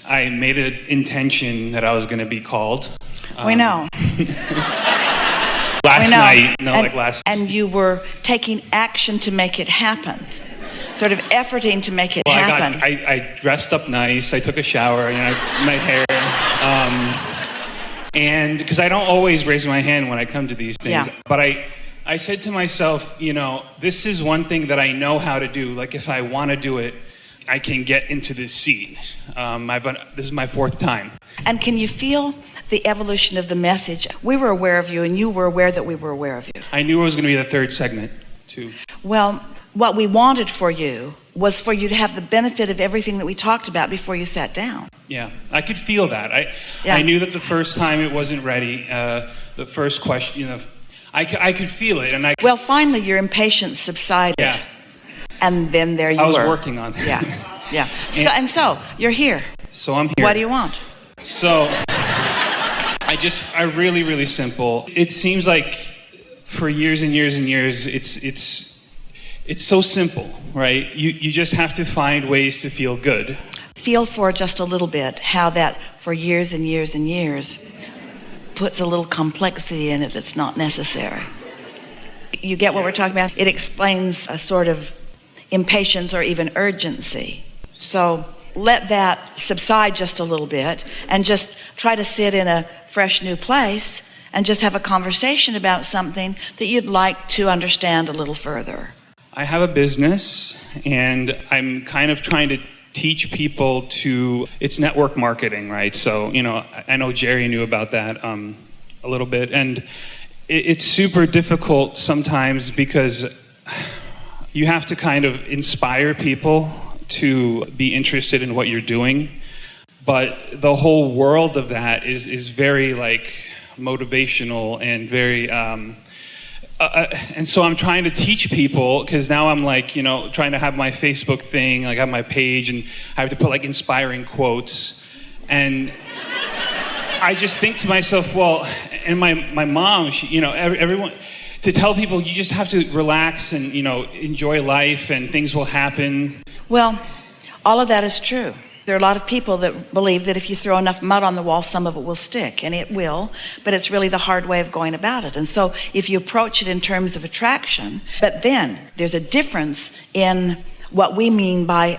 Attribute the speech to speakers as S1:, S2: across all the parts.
S1: I made an intention that I was going to be called.
S2: We know.
S1: Last night.
S2: And you were taking action to make it happen. Sort of efforting to make it happen.
S1: I dressed up nice. I took a shower. My hair. And because I don't always raise my hand when I come to these things. Yeah. But I said to myself, this is one thing that I know how to do. Like if I want to do it, I can get into this seat. This is my fourth time.
S2: And can you feel the evolution of the message? We were aware of you, and you were aware that we were aware of you.
S1: I knew it was going to be the third segment, too.
S2: Well, what we wanted for you was for you to have the benefit of everything that we talked about before you sat down.
S1: Yeah, I could feel that. I knew that the first time it wasn't ready. The first question, I could feel it.
S2: Well, finally, your impatience subsided.
S1: Yeah.
S2: And then there you were.
S1: I was working on that.
S2: Yeah. So you're here.
S1: So I'm here.
S2: What do you want?
S1: So I really, really simple. It seems like for years and years and years, it's so simple, right? You just have to find ways to feel good.
S2: Feel for just a little bit how that for years and years and years puts a little complexity in it that's not necessary. You get what we're talking about? It explains a sort of impatience or even urgency. So let that subside just a little bit and just try to sit in a fresh new place and just have a conversation about something that you'd like to understand a little further.
S1: I have a business and I'm kind of trying to teach people it's network marketing, right? So, I know Jerry knew about that a little bit, and it's super difficult sometimes because you have to kind of inspire people to be interested in what you're doing. But the whole world of that is very motivational and very, and so I'm trying to teach people because now I'm trying to have my Facebook thing, I have my page and I have to put inspiring quotes. And I just think to myself, well, and my mom, everyone, to tell people you just have to relax and, enjoy life and things will happen.
S2: Well, all of that is true. There are a lot of people that believe that if you throw enough mud on the wall, some of it will stick, and it will, but it's really the hard way of going about it. And so if you approach it in terms of attraction, but then there's a difference in what we mean by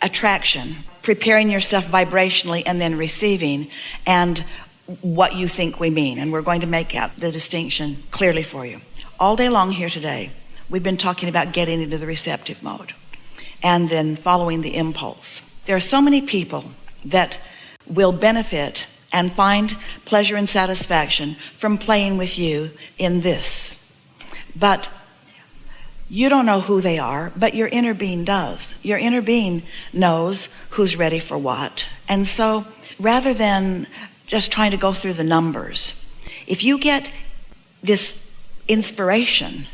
S2: attraction, preparing yourself vibrationally and then receiving, and what you think we mean. And we're going to make out the distinction clearly for you. All day long here today, we've been talking about getting into the receptive mode and then following the impulse. There are so many people that will benefit and find pleasure and satisfaction from playing with you in this. But you don't know who they are, but your inner being does. Your inner being knows who's ready for what. And so rather than just trying to go through the numbers, if you get this inspiration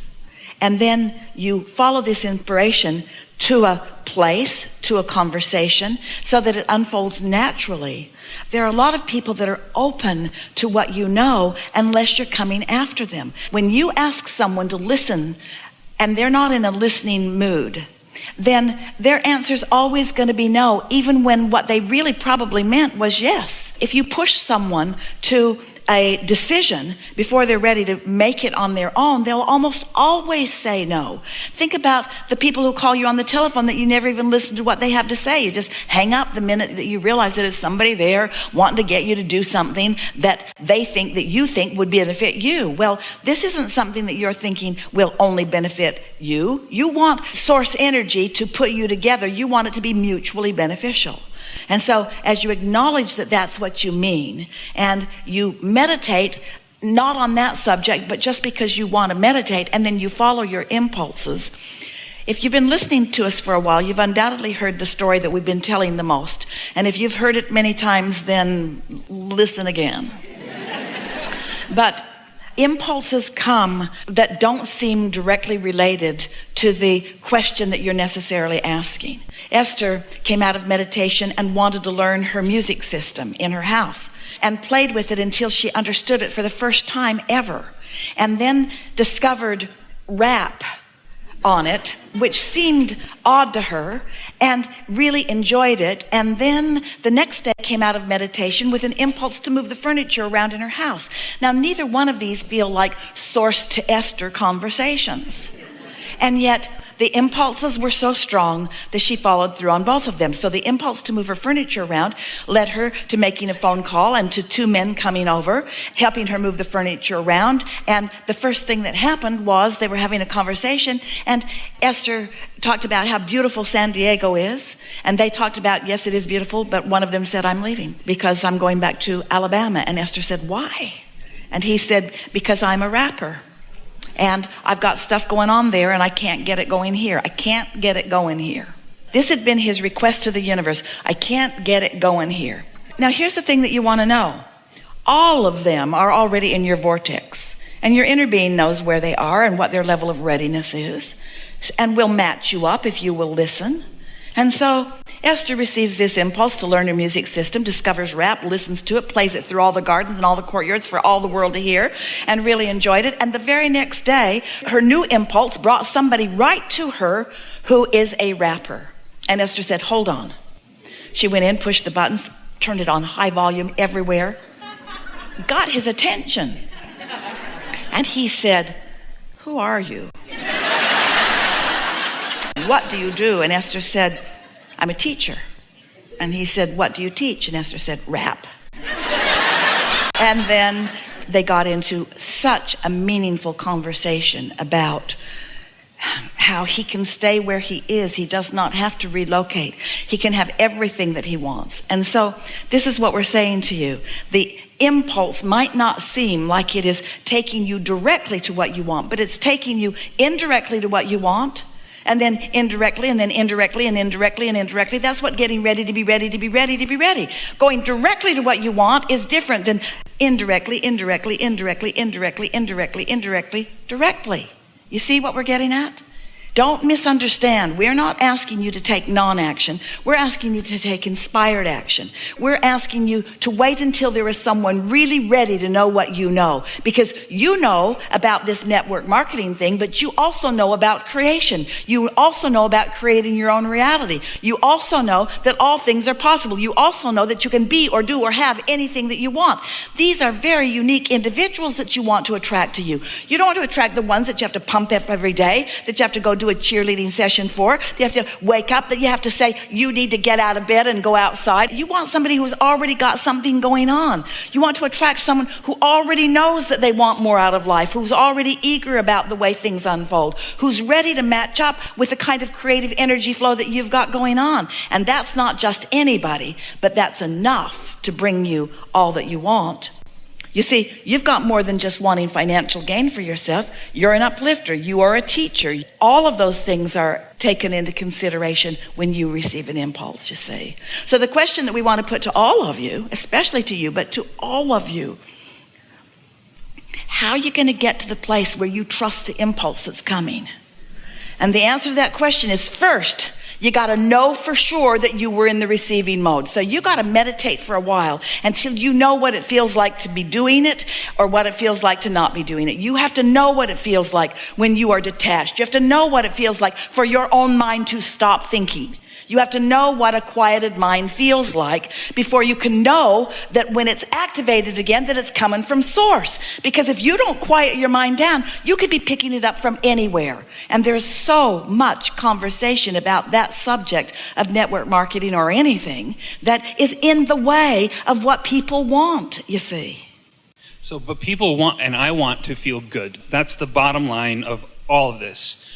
S2: and then you follow this inspiration to a place, to a conversation, so that it unfolds naturally. There are a lot of people that are open to what you know unless you're coming after them. When you ask someone to listen and they're not in a listening mood, then their answer's always going to be no, even when what they really probably meant was yes. If you push someone to a decision before they're ready to make it on their own, they'll almost always say no. Think about the people who call you on the telephone that you never even listen to what they have to say. You just hang up the minute that you realize that it's somebody there wanting to get you to do something that they think that you think would benefit you. Well, this isn't something that you're thinking will only benefit you. You want source energy to put you together. You want it to be mutually beneficial. And so as you acknowledge that that's what you mean, and you meditate not on that subject, but just because you want to meditate, and then you follow your impulses. If you've been listening to us for a while, you've undoubtedly heard the story that we've been telling the most. And if you've heard it many times, then listen again. But impulses come that don't seem directly related to the question that you're necessarily asking. Esther came out of meditation and wanted to learn her music system in her house and played with it until she understood it for the first time ever, and then discovered rap on it, which seemed odd to her, and really enjoyed it. And then the next day came out of meditation with an impulse to move the furniture around in her house. Now, neither one of these feel like Source to Esther conversations. And yet the impulses were so strong that she followed through on both of them. So the impulse to move her furniture around led her to making a phone call and to two men coming over, helping her move the furniture around. And the first thing that happened was they were having a conversation, and Esther talked about how beautiful San Diego is. And they talked about, yes, it is beautiful, but one of them said, I'm leaving because I'm going back to Alabama. And Esther said, why? And he said, because I'm a rapper. And I've got stuff going on there and I can't get it going here. I can't get it going here. This had been his request to the universe. I can't get it going here. Now here's the thing that you want to know. All of them are already in your vortex. And your inner being knows where they are and what their level of readiness is. And will match you up if you will listen. And so Esther receives this impulse to learn her music system, discovers rap, listens to it, plays it through all the gardens and all the courtyards for all the world to hear, and really enjoyed it. And the very next day, her new impulse brought somebody right to her who is a rapper. And Esther said, hold on. She went in, pushed the buttons, turned it on high volume everywhere, got his attention. And he said, who are you? What do you do? And Esther said, I'm a teacher. And he said, what do you teach? And Esther said, rap. And then they got into such a meaningful conversation about how he can stay where he is. He does not have to relocate. He can have everything that he wants. And so this is what we're saying to you. The impulse might not seem like it is taking you directly to what you want, but it's taking you indirectly to what you want. And then indirectly, and then indirectly, and indirectly, and indirectly. That's what getting ready to be ready to be ready to be ready. Going directly to what you want is different than indirectly, indirectly, indirectly, indirectly, indirectly, indirectly, directly. You see what we're getting at? Don't misunderstand. We're not asking you to take non-action. We're asking you to take inspired action. We're asking you to wait until there is someone really ready to know what you know. Because you know about this network marketing thing, but you also know about creation. You also know about creating your own reality. You also know that all things are possible. You also know that you can be or do or have anything that you want. These are very unique individuals that you want to attract to you. You don't want to attract the ones that you have to pump up every day, that you have to go do a cheerleading session for, that you have to wake up, that you have to say you need to get out of bed and go outside. You want somebody who's already got something going on. You want to attract someone who already knows that they want more out of life, who's already eager about the way things unfold, who's ready to match up with the kind of creative energy flow that you've got going on. And that's not just anybody, but that's enough to bring you all that you want. You see, you've got more than just wanting financial gain for yourself. You're an uplifter. You are a teacher. All of those things are taken into consideration when you receive an impulse, you see. So the question that we want to put to all of you, especially to you, but to all of you, how are you going to get to the place where you trust the impulse that's coming? And the answer to that question is, first, you got to know for sure that you were in the receiving mode. So you got to meditate for a while until you know what it feels like to be doing it or what it feels like to not be doing it. You have to know what it feels like when you are detached. You have to know what it feels like for your own mind to stop thinking. You have to know what a quieted mind feels like before you can know that when it's activated again, that it's coming from source. Because if you don't quiet your mind down, you could be picking it up from anywhere. And there's so much conversation about that subject of network marketing or anything that is in the way of what people want, you see.
S1: So, but people want, and I want to feel good. That's the bottom line of all of this.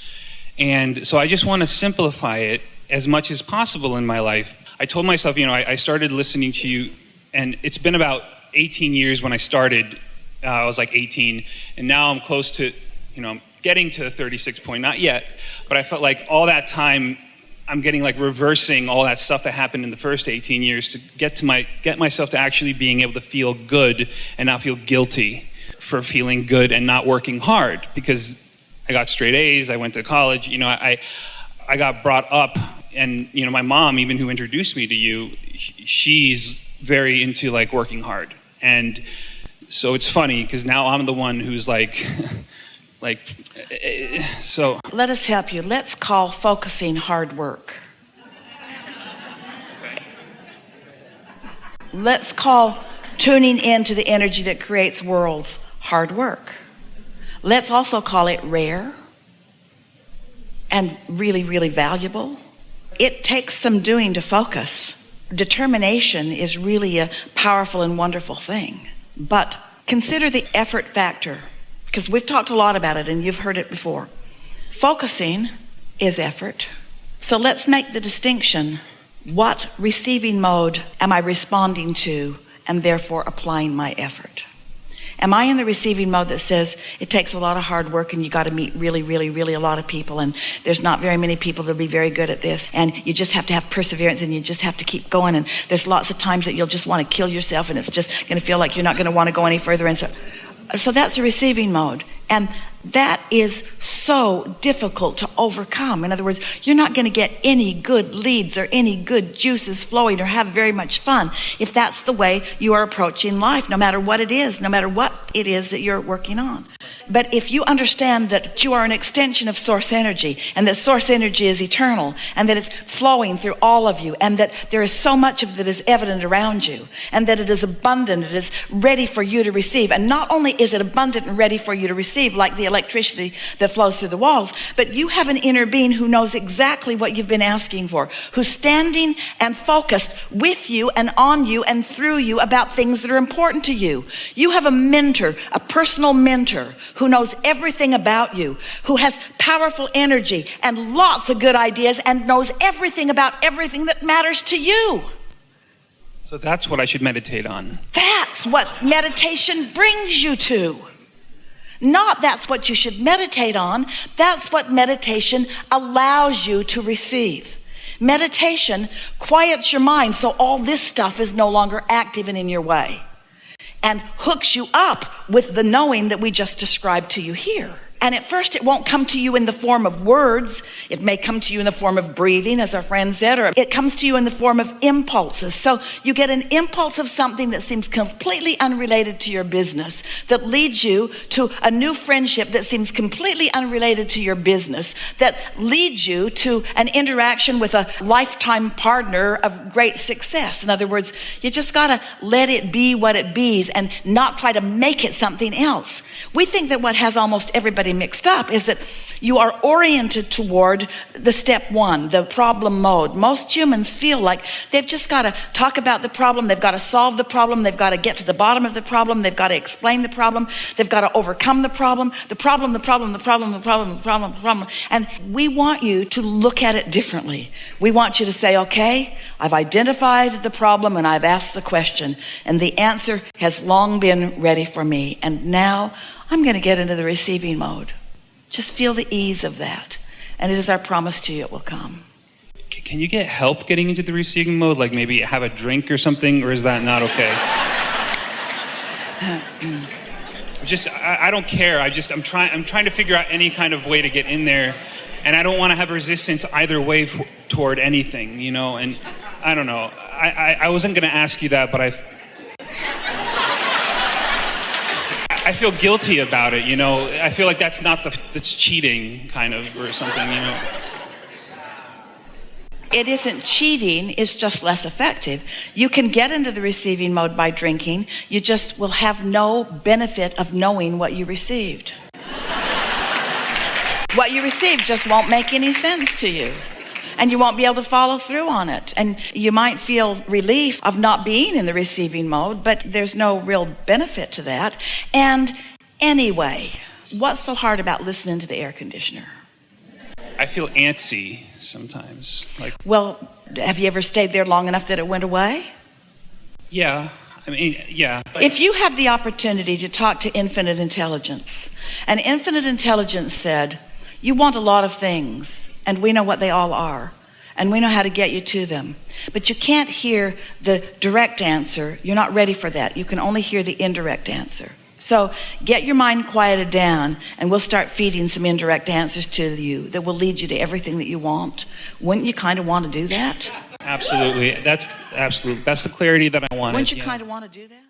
S1: And so I just want to simplify it as much as possible in my life. I told myself, I started listening to you, and it's been about 18 years when I started. I was like 18, and now I'm close to, I'm getting to 36 point, not yet, but I felt like all that time, I'm getting like reversing all that stuff that happened in the first 18 years to get myself to actually being able to feel good and not feel guilty for feeling good and not working hard, because I got straight A's, I went to college, I got brought up. And, my mom, even who introduced me to you, she's very into like working hard. And so it's funny because now I'm the one who's so.
S2: Let us help you. Let's call focusing hard work. Let's call tuning into the energy that creates worlds hard work. Let's also call it rare and really, really valuable. It takes some doing to focus. Determination is really a powerful and wonderful thing. But consider the effort factor, because we've talked a lot about it and you've heard it before. Focusing is effort. So let's make the distinction. What receiving mode am I responding to and therefore applying my effort? Am I in the receiving mode that says it takes a lot of hard work and you got to meet really, really, really a lot of people, and there's not very many people that'll be very good at this, and you just have to have perseverance and you just have to keep going, and there's lots of times that you'll just want to kill yourself and it's just going to feel like you're not going to want to go any further, and so that's a receiving mode. And that is so difficult to overcome. In other words, you're not going to get any good leads or any good juices flowing or have very much fun if that's the way you are approaching life, no matter what it is that you're working on. But if you understand that you are an extension of source energy, and that source energy is eternal, and that it's flowing through all of you, and that there is so much of it that is evident around you, and that it is abundant, it is ready for you to receive. And not only is it abundant and ready for you to receive, like the electricity that flows through the walls, but you have an inner being who knows exactly what you've been asking for, who's standing and focused with you and on you and through you about things that are important to you. You have a mentor, a personal mentor, who knows everything about you, who has powerful energy and lots of good ideas and knows everything about everything that matters to you.
S1: So that's what I should meditate on.
S2: That's what meditation brings you to. Not that's what you should meditate on. That's what meditation allows you to receive. Meditation quiets your mind so all this stuff is no longer active and in your way, and hooks you up with the knowing that we just described to you here. And at first it won't come to you in the form of words. It may come to you in the form of breathing, as our friend said, or it comes to you in the form of impulses. So you get an impulse of something that seems completely unrelated to your business, that leads you to a new friendship that seems completely unrelated to your business, that leads you to an interaction with a lifetime partner of great success. In other words, you just gotta let it be what it bees and not try to make it something else. We think that what has almost everybody mixed up is that you are oriented toward the step one, the problem mode. Most humans feel like they've just got to talk about the problem, they've got to solve the problem, they've got to get to the bottom of the problem, they've got to explain the problem, they've got to overcome the problem. And we want you to look at it differently. We want you to say, okay, I've identified the problem and I've asked the question, and the answer has long been ready for me, and now I'm going to get into the receiving mode. Just feel the ease of that. And it is our promise to you, it will come.
S1: Can you get help getting into the receiving mode? Like maybe have a drink or something, or is that not okay? I don't care. I'm trying to figure out any kind of way to get in there, and I don't want to have resistance either way toward anything, you know. And I don't know. I wasn't going to ask you that, but I feel guilty about it, you know. I feel like that's cheating, kind of, or something, you know.
S2: It isn't cheating, it's just less effective. You can get into the receiving mode by drinking. You just will have no benefit of knowing what you received. What you received just won't make any sense to you, and you won't be able to follow through on it. And you might feel relief of not being in the receiving mode, but there's no real benefit to that. And anyway, what's so hard about listening to the air conditioner?
S1: I feel antsy sometimes.
S2: Well, have you ever stayed there long enough that it went away?
S1: Yeah. I mean, yeah.
S2: If you had the opportunity to talk to infinite intelligence, and infinite intelligence said, you want a lot of things, and we know what they all are, and we know how to get you to them, but you can't hear the direct answer. You're not ready for that. You can only hear the indirect answer. So get your mind quieted down, and we'll start feeding some indirect answers to you that will lead you to everything that you want. Wouldn't you kind of want to do that?
S1: Absolutely. That's the clarity that I wanted.
S2: Wouldn't you kind of want to do that?